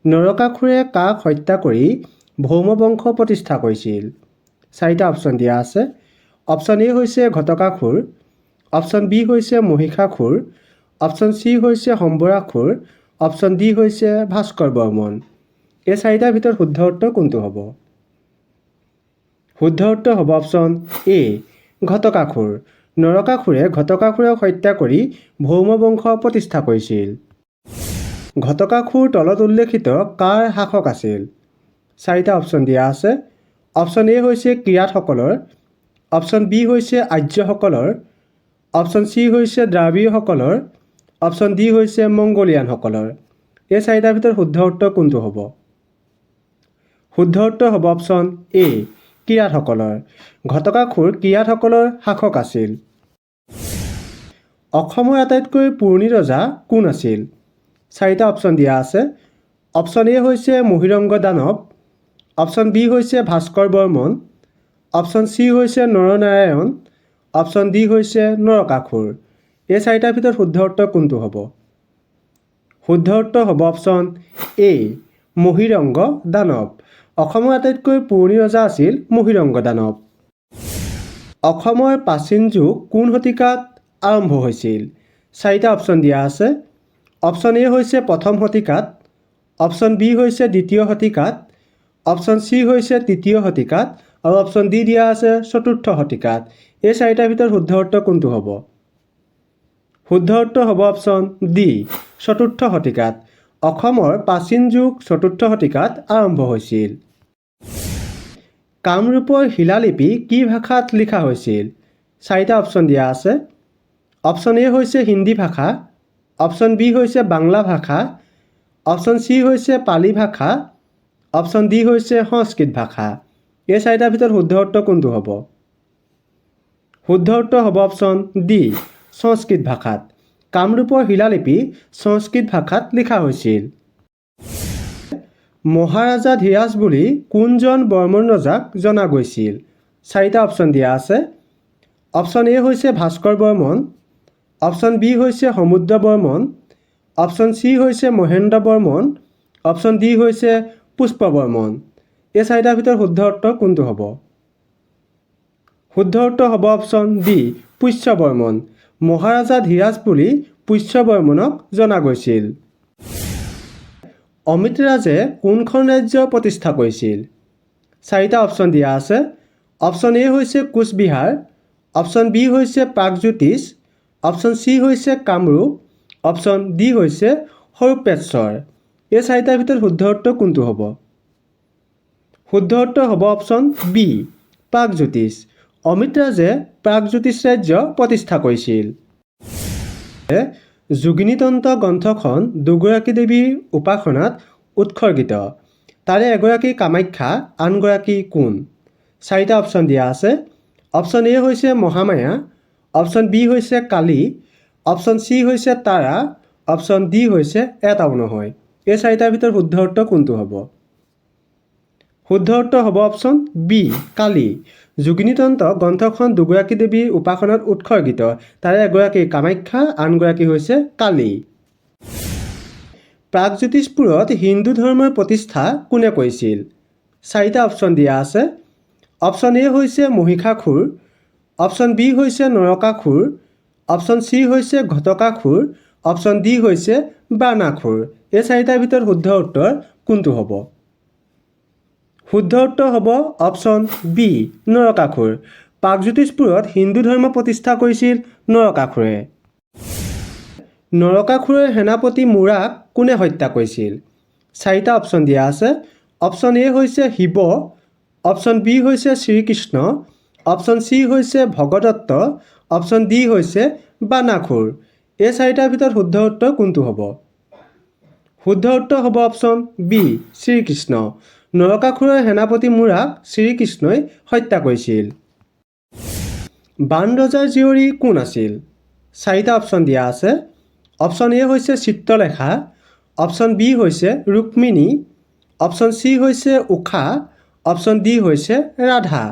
নৰকাসুৰে কাক হত্যা কৰি ভৌমবংশ প্ৰতিষ্ঠা কৰিছিল? 4টা অপশ্যন দিয়া আছে। অপশ্যন এ হৈছে ঘটকাসুৰ, অপশ্যন বি হৈছে মহিষাসুৰ, অপশ্যন চি হৈছে সম্বৰাসুৰ, অপশ্যন ডি হৈছে ভাস্কৰ বৰ্মন। এই 4টাৰ ভিতৰত শুদ্ধ উত্তৰ কোনটো হ'ব? শুদ্ধ উত্তৰ হ'ব অপশ্যন এ ঘটকাসুৰ। নৰকাসুৰে ঘটকাসুৰক হত্যা কৰি ভৌমবংশ প্ৰতিষ্ঠা কৰিছিল। ঘটকাসুৰ তলত উল্লেখিত কাৰ শাসক আছিল? 4টা অপশ্যন দিয়া আছে। অপশ্যন এ হৈছে কিৰাতসকলৰ, অপশ্যন বি হৈছে আৰ্যসকলৰ, অপশ্যন চি হৈছে দ্ৰাবিড়সকলৰ, অপশ্যন ডি হৈছে মংগোলিয়ানসকলৰ। এই 4টাৰ ভিতৰত শুদ্ধ উত্তৰ কোনটো হ'ব? শুদ্ধ উত্তৰ হ'ব অপশ্যন এ কিৰাতসকলৰ। ঘটকাসুৰ কিৰাতসকলৰ শাসক আছিল। অসমৰ আটাইতকৈ পুৰণি ৰজা কোন আছিল? 4টা অপশ্যন দিয়া আছে। অপশ্যন এ হৈছে মহীৰংগ দানৱ, অপশ্যন বি হৈছে ভাস্কৰ বৰ্মন, অপশ্যন চি হৈছে নৰনাৰায়ণ, অপশ্যন ডি হৈছে নৰকাসুৰ। এই 4টাৰ ভিতৰত শুদ্ধ উত্তৰ কোনটো হ'ব? শুদ্ধ উত্তৰ হ'ব অপশ্যন এ মহীৰংগ দানৱ। অসমৰ আটাইতকৈ পুৰণি ৰজা আছিল মহীৰংগ দানৱ। অসমৰ প্ৰাচীন যুগ কোন শতিকাত আৰম্ভ হৈছিল? 4টা অপশ্যন দিয়া আছে। অপশ্যন এ হৈছে প্ৰথম শতিকাত, অপশ্যন বি হৈছে দ্বিতীয় শতিকাত, অপশ্যন চি হৈছে তৃতীয় শতিকাত আৰু অপশ্যন ডি দিয়া আছে চতুৰ্থ শতিকাত। এই 4টাৰ ভিতৰত শুদ্ধ উত্তৰ কোনটো হ'ব? শুদ্ধ উত্তৰ হ'ব অপশ্যন ডি চতুৰ্থ শতিকাত। অসমৰ প্ৰাচীন যুগ চতুৰ্থ শতিকাত আৰম্ভ হৈছিল। কামৰূপৰ শিলালিপি কি ভাষাত লিখা হৈছিল? 4টা অপশ্যন দিয়া আছে। অপশ্যন এ হৈছে হিন্দী ভাষা, অপশ্যন বি হৈছে বাংলা ভাষা, অপশ্যন চি হৈছে পালি ভাষা, অপশ্যন ডি হৈছে সংস্কৃত ভাষা। এই 4টাৰ ভিতৰত শুদ্ধ উত্তৰ কোনটো হ'ব? শুদ্ধ উত্তৰ হ'ব অপশ্যন ডি সংস্কৃত ভাষাত। কামৰূপৰ শিলালিপি সংস্কৃত ভাষাত লিখা হৈছিল। মহাৰাজা ধীৰাজ বুলি কোনজন বৰ্মন ৰজাক জনা গৈছিল? 4টা অপশ্যন দিয়া আছে। অপশ্যন এ হৈছে ভাস্কৰ বৰ্মন, অপশ্যন বি হৈছে সমুদ্ৰ বৰ্মন, অপশ্যন চি হৈছে মহেন্দ্ৰ বৰ্মন, অপশ্যন ডি হৈছে পুষ্প বৰ্মন। এই 4টাৰ ভিতৰত শুদ্ধ উত্তৰ কোনটো হ'ব? শুদ্ধ উত্তৰ হ'ব অপশ্যন ডি পুষ্য বৰ্মন। মহাৰাজা ধীৰাজ বুলি পুষ্য বৰ্মনক জনা গৈছিল। অমৃতৰাজে কোনখন ৰাজ্য প্ৰতিষ্ঠা কৰিছিল? 4টা অপশ্যন দিয়া আছে। অপশ্যন এ হৈছে কোচবিহাৰ, অপশ্যন বি হৈছে প্ৰাগজ্যোতিষ, অপশ্যন চি হৈছে কামৰূপ, অপশ্যন ডি হৈছে হৰূপেশ্বৰ। এই 4টাৰ ভিতৰত শুদ্ধ উত্তৰ কোনটো হ'ব? শুদ্ধ উত্তৰ হ'ব অপশ্যন বি প্ৰাগজ্যোতিষ। অমৃতৰাজে প্ৰাগজ্যোতিষ ৰাজ্য প্ৰতিষ্ঠা কৰিছিল। যোগিনীতন্ত্ৰ গ্ৰন্থখন দুগৰাকী দেৱীৰ উপাসনাত উৎসৰ্গিত। তাৰে এগৰাকী কামাখ্যা, আনগৰাকী কোন? 4টা অপশ্যন দিয়া আছে। অপশ্যন এ হৈছে মহামায়া, অপশ্যন বি হৈছে কালী, অপশ্যন চি হৈছে তাৰা, অপশ্যন ডি হৈছে এটাও নহয়। এই 4টাৰ ভিতৰত শুদ্ধ উত্তৰ কোনটো হ'ব? শুদ্ধ উত্তৰ হ'ব অপশ্যন বি কালী। যোগিনীতন্ত্ৰ গ্ৰন্থখন দুগৰাকী দেৱীৰ উপাসনাত উৎসৰ্গিত। তাৰে এগৰাকী কামাখ্যা, আনগৰাকী হৈছে কালী। প্ৰাগজ্যোতিষপুৰত হিন্দু ধৰ্মৰ প্ৰতিষ্ঠা কোনে কৰিছিল? 4টা অপশ্যন দিয়া আছে। অপশ্যন এ হৈছে মহিষাসুৰ, অপশ্যন বি হৈছে নৰকাসুৰ, অপশ্যন চি হৈছে ঘটকাসুৰ, অপশ্যন ডি হৈছে বাণাসুৰ। এই 4টাৰ ভিতৰত শুদ্ধ উত্তৰ কোনটো হ'ব? শুদ্ধ উত্তৰ হ'ব অপশ্যন বি নৰকাসুৰ। প্ৰাগজ্যোতিষপুৰত হিন্দু ধৰ্ম প্ৰতিষ্ঠা কৰিছিল নৰকাসুৰে। নৰকাসুৰৰ সেনাপতি মুৰাক কোনে হত্যা কৰিছিল? 4টা অপশ্যন দিয়া আছে। অপশ্যন এ হৈছে শিৱ, অপশ্যন বি হৈছে শ্ৰীকৃষ্ণ, অপশ্যন চি হৈছে ভগদত্ত, অপশ্যন ডি হৈছে বাণাসুৰ। এই 4টাৰ ভিতৰত শুদ্ধ উত্তৰ কোনটো হ'ব? শুদ্ধ উত্তৰ হ'ব অপশ্যন বি শ্ৰীকৃষ্ণ। নৰকাসুৰৰ সেনাপতি মুৰাক শ্ৰীকৃষ্ণই হত্যা কৰিছিল। বাণ ৰজাৰ জীয়ৰী কোন আছিল? 4টা অপশ্যন দিয়া আছে। অপশ্যন এ হৈছে চিত্ৰলেখা, অপশ্যন বি হৈছে ৰুক্মিণী, অপশ্যন চি হৈছে উষা, অপশ্যন ডি হৈছে ৰাধা।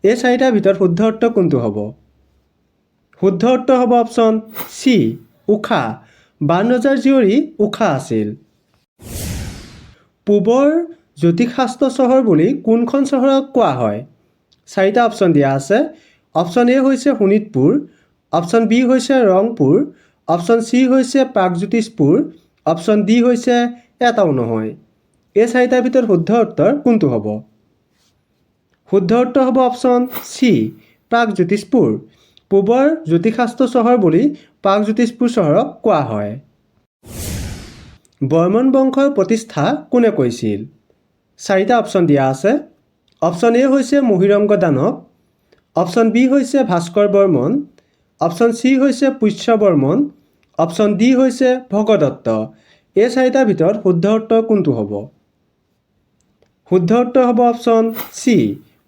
এই 4টাৰ ভিতৰত শুদ্ধ উত্তৰ কোনটো হ'ব? শুদ্ধ উত্তৰ হ'ব অপশ্যন চি উষা। বাণ ৰজাৰ জীয়ৰী উষা আছিল। পূবৰ জ্যোতিষাস্ত্ৰ চহৰ বুলি কোনখন চহৰক কোৱা হয়? চাৰিটা অপশ্যন দিয়া আছে। অপশ্যন এ হৈছে শোণিতপুৰ, অপশ্যন বি হৈছে ৰংপুৰ, অপশ্যন চি হৈছে প্ৰাগজ্যোতিষপুৰ, অপশ্যন ডি হৈছে এটাও নহয়। এই চাৰিটাৰ ভিতৰত শুদ্ধ উত্তৰ কোনটো হ'ব? শুদ্ধ উত্তৰ হ'ব অপশ্যন চি প্ৰাগজ্যোতিষপুৰ। পূবৰ জ্যোতিষাস্ত্ৰ চহৰ বুলি প্ৰাগজ্যোতিষপুৰ চহৰক কোৱা হয়। বৰ্মন বংশৰ প্ৰতিষ্ঠা কোনে কৰিছিল? চাৰিটা অপশ্যন দিয়া আছে। অপশ্যন এ হৈছে মহীৰংগ দানৱ, অপশ্যন বি হৈছে ভাস্কৰ বৰ্মন, অপশ্যন চি হৈছে পুষ্য বৰ্মন, অপশ্যন ডি হৈছে ভগদত্ত। এই চাৰিটাৰ ভিতৰত শুদ্ধ উত্তৰ কোনটো হ'ব? শুদ্ধ উত্তৰ হ'ব অপশ্যন চি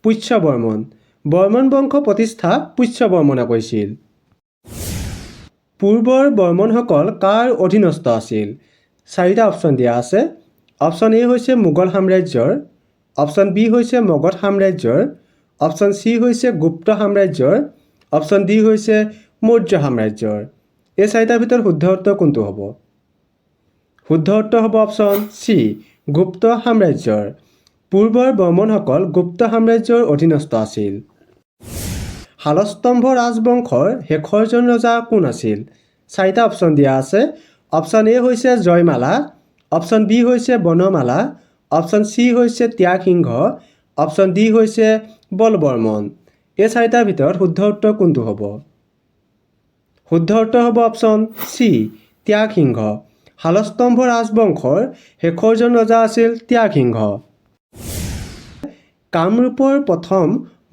পুষ্য বৰ্মন। বৰ্মন বংশ প্ৰতিষ্ঠা পুষ্য বৰ্মনে কৰিছিল। পূৰ্বৰ বৰ্মনসকল কাৰ অধীনস্থ আছিল? চাৰিটা অপশ্যন দিয়া আছে। অপশ্যন এ হৈছে মোগল সাম্ৰাজ্যৰ, অপশ্যন বি হৈছে মগধ সাম্ৰাজ্যৰ, অপশ্যন চি হৈছে গুপ্ত সাম্ৰাজ্যৰ, অপশ্যন ডি হৈছে মৌৰ্য সাম্ৰাজ্যৰ। এই চাৰিটাৰ ভিতৰত শুদ্ধ উত্তৰ কোনটো হ'ব? শুদ্ধ উত্তৰ হ'ব অপশ্যন চি গুপ্ত সাম্ৰাজ্যৰ। পূৰ্বৰ বৰ্মনসকল গুপ্ত সাম্ৰাজ্যৰ অধীনস্থ আছিল। শালস্তম্ভ ৰাজবংশৰ শেষৰজন ৰজা কোন আছিল? চাৰিটা অপশ্যন দিয়া আছে। অপশ্যন এ হৈছে জয়মালা, অপশ্যন বি হৈছে বনমালা, অপশ্যন চি হৈছে ত্যাগসিংহ, অপশ্যন ডি হৈছে বলবৰ্মন। এই চাৰিটাৰ ভিতৰত শুদ্ধ উত্তৰ কোনটো হ'ব? শুদ্ধ উত্তৰ হ'ব অপশ্যন চি ত্যাগসিংহ। শালস্তম্ভ ৰাজবংশৰ শেষৰজন ৰজা আছিল ত্যাগসিংহ। কামৰূপৰ প্ৰথম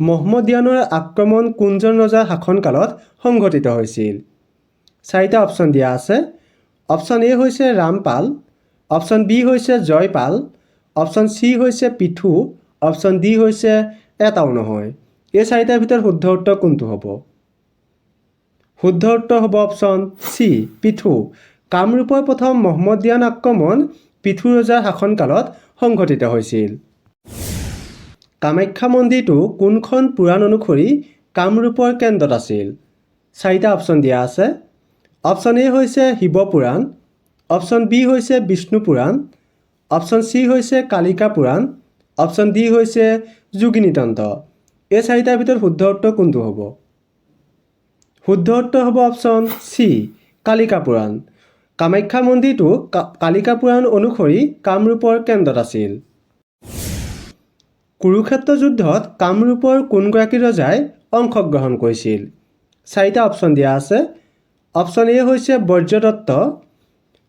মহম্মদীয়ানৰ আক্ৰমণ কোনজন ৰজাৰ শাসনকালত সংঘটিত হৈছিল? চাৰিটা অপশ্যন দিয়া আছে। অপশ্যন এ হৈছে ৰামপাল, অপশ্যন বি হৈছে জয়পাল, অপশ্যন চি হৈছে পৃথু, অপশ্যন ডি হৈছে এটাও নহয়। এই চাৰিটাৰ ভিতৰত শুদ্ধ উত্তৰ কোনটো হ'ব? শুদ্ধ উত্তৰ হ'ব অপশ্যন চি পৃথু। কামৰূপৰ প্ৰথম মহম্মদীয়ান আক্ৰমণ পৃথু ৰজাৰ শাসনকালত সংঘটিত হৈছিল। কামাখ্যা মন্দিৰটো কোনখন পুৰাণ অনুসৰি কামৰূপৰ কেন্দ্ৰত আছিল? চাৰিটা অপশ্যন দিয়া আছে। অপশ্যন এ হৈছে শিৱপুৰাণ, অপশ্যন বি হৈছে বিষ্ণু পুৰাণ, অপশ্যন চি হৈছে কালিকা পুৰাণ, অপশ্যন ডি হৈছে যোগিনীতন্ত্ৰ। এই চাৰিটাৰ ভিতৰত শুদ্ধ উত্তৰ কোনটো হ'ব? শুদ্ধ উত্তৰ হ'ব অপশ্যন চি কালিকা পুৰাণ। কামাখ্যা মন্দিৰটো কালিকা পুৰাণ অনুসৰি কামৰূপৰ কেন্দ্ৰত আছিল। কুৰুক্ষেত্ৰ যুদ্ধত কামৰূপৰ কোনগৰাকী ৰজাই অংশগ্ৰহণ কৰিছিল? চাৰিটা অপশ্যন দিয়া আছে। অপশ্যন এ হৈছে বজ্ৰদত্ত,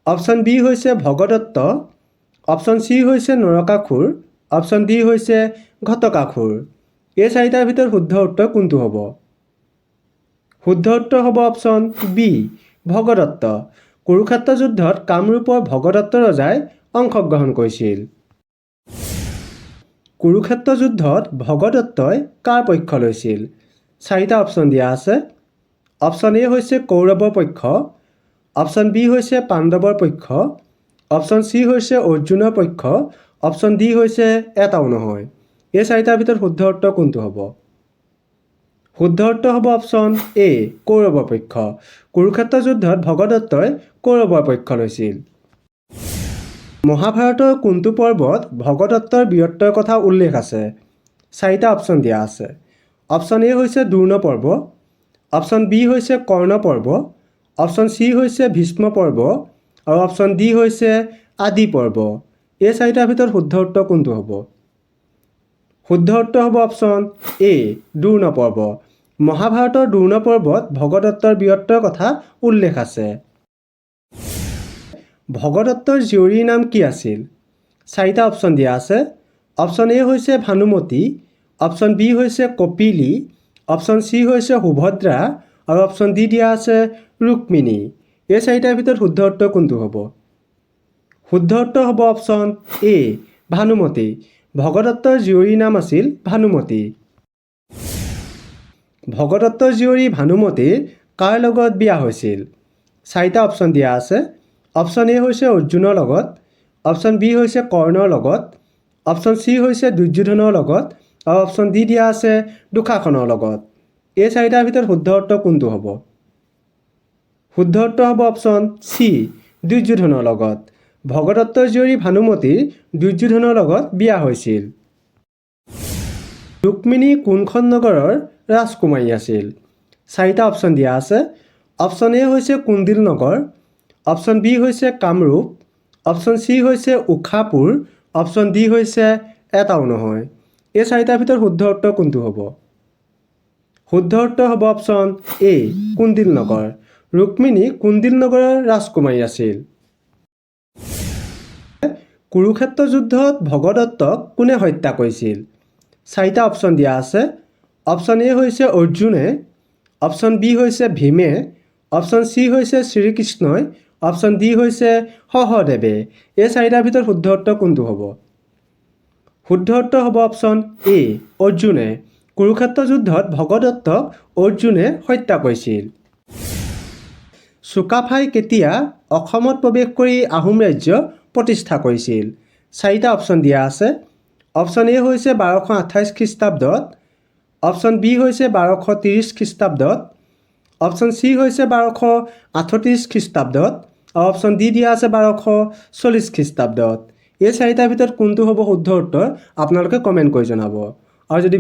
অপশ্যন বি হৈছে ভগদত্ত, অপশ্যন চি হৈছে নৰকাসুৰ, অপশ্যন ডি হৈছে ঘটকাসুৰ। এই চাৰিটাৰ ভিতৰত শুদ্ধ উত্তৰ কোনটো হ'ব? শুদ্ধ উত্তৰ হ'ব অপশ্যন বি ভগদত্ত। কুৰুক্ষেত্ৰ যুদ্ধত কামৰূপৰ ভগদত্ত ৰজাই অংশগ্ৰহণ কৰিছিল। কুৰুক্ষেত্ৰ যুদ্ধত ভগদত্তই কাৰ পক্ষ লৈছিল? চাৰিটা অপশ্যন দিয়া আছে। অপশ্যন এ হৈছে কৌৰৱৰ পক্ষ, অপশ্যন বি হৈছে পাণ্ডৱৰ পক্ষ, অপশ্যন চি হৈছে অৰ্জুনৰ পক্ষ, অপশ্যন ডি হৈছে এটাও নহয়। এই চাৰিটাৰ ভিতৰত শুদ্ধ উত্তৰ কোনটো হ'ব? শুদ্ধ উত্তৰ হ'ব অপশ্যন এ কৌৰৱৰ পক্ষ। কুৰুক্ষেত্ৰ যুদ্ধত ভগদত্তই কৌৰৱৰ পক্ষ লৈছিল। মহাভাৰতৰ কোনটো পৰ্বত ভগদত্তৰ বীৰত্বৰ কথা উল্লেখ আছে? চাৰিটা অপশ্যন দিয়া আছে। অপশ্যন এ হৈছে দ্ৰোণ পৰ্ব, অপশ্যন বি হৈছে কৰ্ণ পৰ্ব, অপশ্যন চি হৈছে ভীষ্ম পৰ্ব আৰু অপশ্যন ডি হৈছে আদি পৰ্ব। এই চাৰিটাৰ ভিতৰত শুদ্ধ উত্তৰ কোনটো হ'ব? শুদ্ধ উত্তৰ হ'ব অপশ্যন এ দ্ৰোণ পৰ্ব। মহাভাৰতৰ দ্ৰোণ পৰ্বত ভগদত্তৰ বীৰত্বৰ কথা উল্লেখ আছে। ভগদত্তৰ জীয়ৰীৰ নাম কি আছিল? চাৰিটা অপশ্যন দিয়া আছে। অপশ্যন এ হৈছে ভানুমতী, অপশ্যন বি হৈছে কপিলী, অপশ্যন চি হৈছে সুভদ্ৰা আৰু অপশ্যন ডি দিয়া আছে ৰুক্মিণী। এই চাৰিটাৰ ভিতৰত শুদ্ধ উত্তৰ কোনটো হ'ব? শুদ্ধ উত্তৰ হ'ব অপশ্যন এ ভানুমতী। ভগদত্তৰ জীয়ৰীৰ নাম আছিল ভানুমতী। ভগদত্তৰ জীয়ৰী ভানুমতীৰ কাৰ লগত বিয়া হৈছিল? চাৰিটা অপশ্যন দিয়া আছে। অপশ্যন এ হৈছে অৰ্জুনৰ লগত, অপশ্যন বি হৈছে কৰ্ণৰ লগত, অপশ্যন চি হৈছে দুৰ্যোধনৰ লগত আৰু অপশ্যন ডি দিয়া আছে দুঃশাসনৰ লগত। এই চাৰিটাৰ ভিতৰত শুদ্ধ উত্তৰ কোনটো হ'ব? শুদ্ধ উত্তৰ হ'ব অপশ্যন চি দুৰ্যোধনৰ লগত। ভগদত্তৰ জীয়ৰী ভানুমতী দুৰ্যোধনৰ লগত বিয়া হৈছিল? ৰুক্মিণী কোনখন নগৰৰ ৰাজকুমাৰী আছিল? 4টা অপশ্যন দিয়া আছে। অপশ্যন এ হৈছে কুন্দিল নগৰ, অপশ্যন বি হৈছে কামৰূপ, অপশ্যন চি হৈছে উষাপুৰ, অপশ্যন ডি হৈছে এটাও নহয়। এই 4টাৰ ভিতৰত শুদ্ধ উত্তৰ কোনটো হ'ব? শুদ্ধ উত্তৰ হ'ব অপশ্যন এ কুন্দিল নগৰ। ৰুক্মিণী কুন্দিল নগৰৰ ৰাজকুমাৰী আছিল। কুৰুক্ষেত্ৰ যুদ্ধত ভগদত্তক কোনে হত্যা কৰিছিল? 4টা অপশ্যন দিয়া আছে। অপশ্যন এ হৈছে অৰ্জুনে, অপশ্যন বি হৈছে ভীমে, অপশ্যন চি হৈছে শ্ৰীকৃষ্ণই, অপশ্যন ডি হৈছে সহদেৱে। এই 4টাৰ ভিতৰত শুদ্ধ উত্তৰ কোনটো হ'ব? শুদ্ধ উত্তৰ হ'ব অপশ্যন এ অৰ্জুনে। কুৰুক্ষেত্ৰ যুদ্ধত ভগদত্তক অৰ্জুনে হত্যা কৰিছিল। চুকাফাই কেতিয়া অসমত প্ৰৱেশ কৰি আহোম ৰাজ্য প্ৰতিষ্ঠা কৰিছিল? 4টা অপশ্যন দিয়া আছে। অপশ্যন এ হৈছে 1228 খ্ৰীষ্টাব্দত, অপশ্যন বি হৈছে 1230 খ্ৰীষ্টাব্দত, অপশ্যন চি হৈছে 1238 খ্ৰীষ্টাব্দত, আৰু অপশ্যন ডি দিয়া আছে 1240 খ্ৰীষ্টাব্দত। এই 4টাৰ ভিতৰত কোনটো হ'ব শুদ্ধ উত্তৰ আপোনালোকে কমেণ্ট কৰি জনাব। আৰু যদি